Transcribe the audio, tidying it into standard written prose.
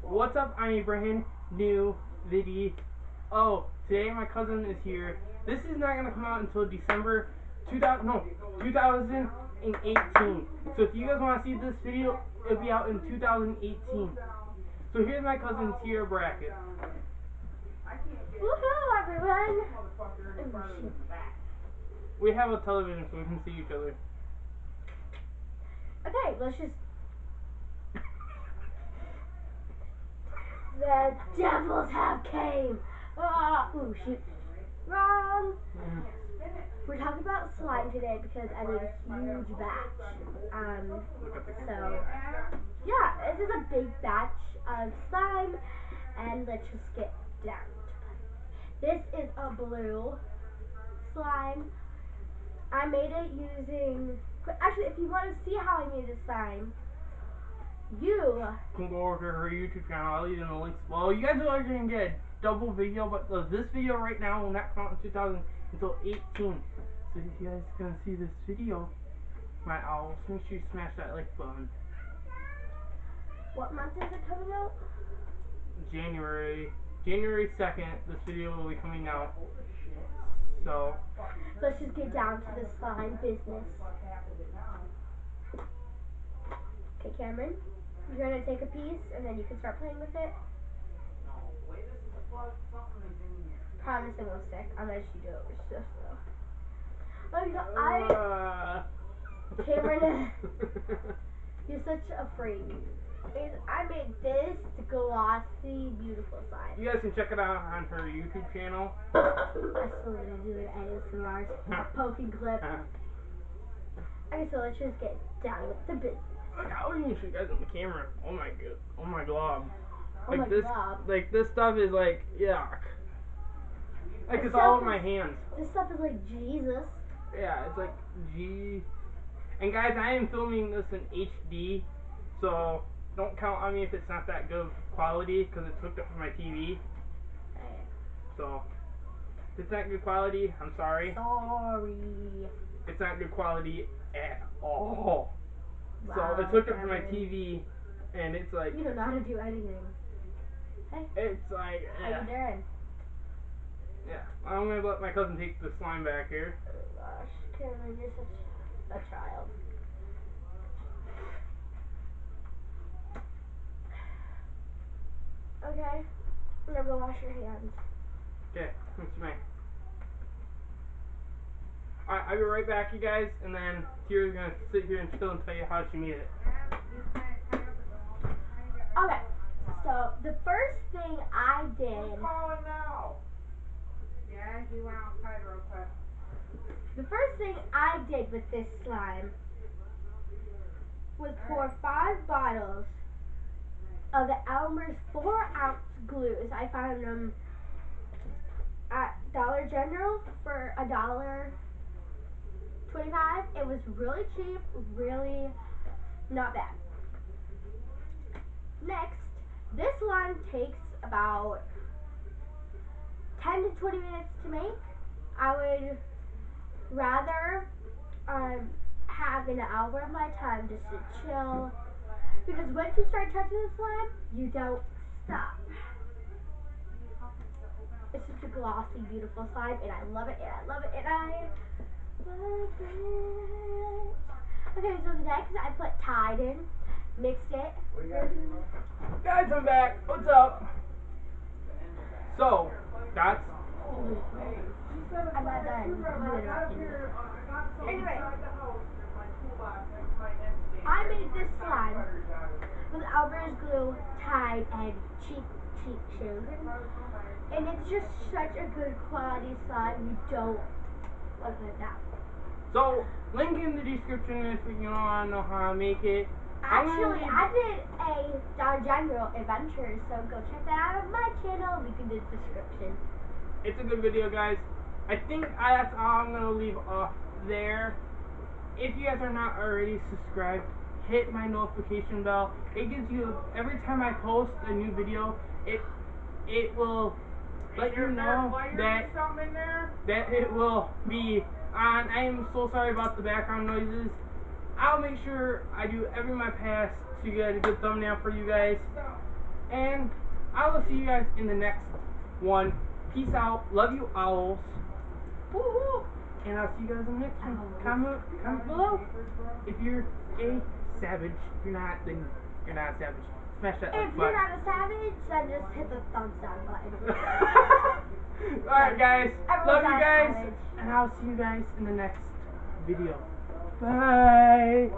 What's up? I'm a brand new video. Oh, today my cousin is here. This is not gonna come out until December 2018. So if you guys want to see this video, it'll be out in 2018. So here's my cousin's tier bracket. Woohoo, everyone! We have a television so we can see each other. Okay, let's just. The devils have came! Ooh, shoot. Wrong! We're talking about slime today because I made a huge batch. So, yeah, this is a big batch of slime, and let's just get down to it. This is a blue slime. I made it using. Actually, if you want to see how I made the slime, you can go over to her YouTube channel. I'll leave in the links. Well, you guys are going to get a double video, but this video right now will not come out in 2018. So if you guys are going to see this video, I'll make sure you smash that like button. What month is it coming out? January 2nd, this video will be coming out. So let's just get down to the slime business. Okay, Cameron, you're gonna take a piece and then you can start playing with it. Promise it won't stick unless you do it with stuff though. Oh, you know, Cameron, you're such a freak. I made this glossy, beautiful slime. You guys can check it out on her YouTube channel. I still need to do an ASMR poking clip. Okay, so let's just get down with the business. Look, I wouldn't even show you guys on the camera. Oh my god. Oh my glob. Oh my glob. Like this stuff is like yuck. Like it's all over my hands. This stuff is like Jesus. Yeah, it's like And guys, I am filming this in HD, so don't count on me if it's not that good quality because it's hooked up to my TV. So if it's not good quality, I'm sorry. Sorry. It's not good quality at all. Wow, so it's hooked up to my TV, and it's like. You don't know how to do anything. Hey. It's like. How you doing? Yeah, I'm gonna let my cousin take the slime back here. Oh gosh, Cameron, you're such a child. Okay, I'm gonna go wash your hands. Okay, that's me. Alright, I'll be right back, you guys, and then Tira's gonna sit here and chill and tell you how she made it. Okay, so the first thing I did. Who's calling now? Yeah, he went outside real quick. The first thing I did with this slime was pour 5 bottles of the Elmer's 4-ounce glues. I found them at Dollar General for $1.25. It was really cheap, really not bad. Next, this slime takes about 10 to 20 minutes to make. I would rather have an hour of my time just to chill, because once you start touching the slime, you don't stop. It's such a glossy, beautiful slime, and I love it, and I love it, and I love it. Okay, so next I put Tide in, mixed it. Guys, I'm back. What's up? So, that's. I'm not done. Anyway, I made this slime with Elmer's glue, Tide, and cheap sugar. And it's just such a good quality slime, you don't want to put it down. So, link in the description if you want to know how to make it. Actually, I did a Dollar General adventure, so go check that out on my channel. Link in the description. It's a good video, guys. I think that's all I'm going to leave off there. If you guys are not already subscribed, hit my notification bell. It gives you, every time I post a new video, it will let you know that it will be on. I am so sorry about the background noises. I'll make sure I do every my past to get a good thumbnail for you guys. And I will see you guys in the next one. Peace out. Love you, owls. Woo-hoo. And I'll see you guys in the next one. Comment below if you're a savage. If you're not, then you're not a savage. Smash that like If button. you're not a savage, then just hit the thumbs down button. Alright guys, love you guys, savage. and I'll see you guys in the next video. Bye!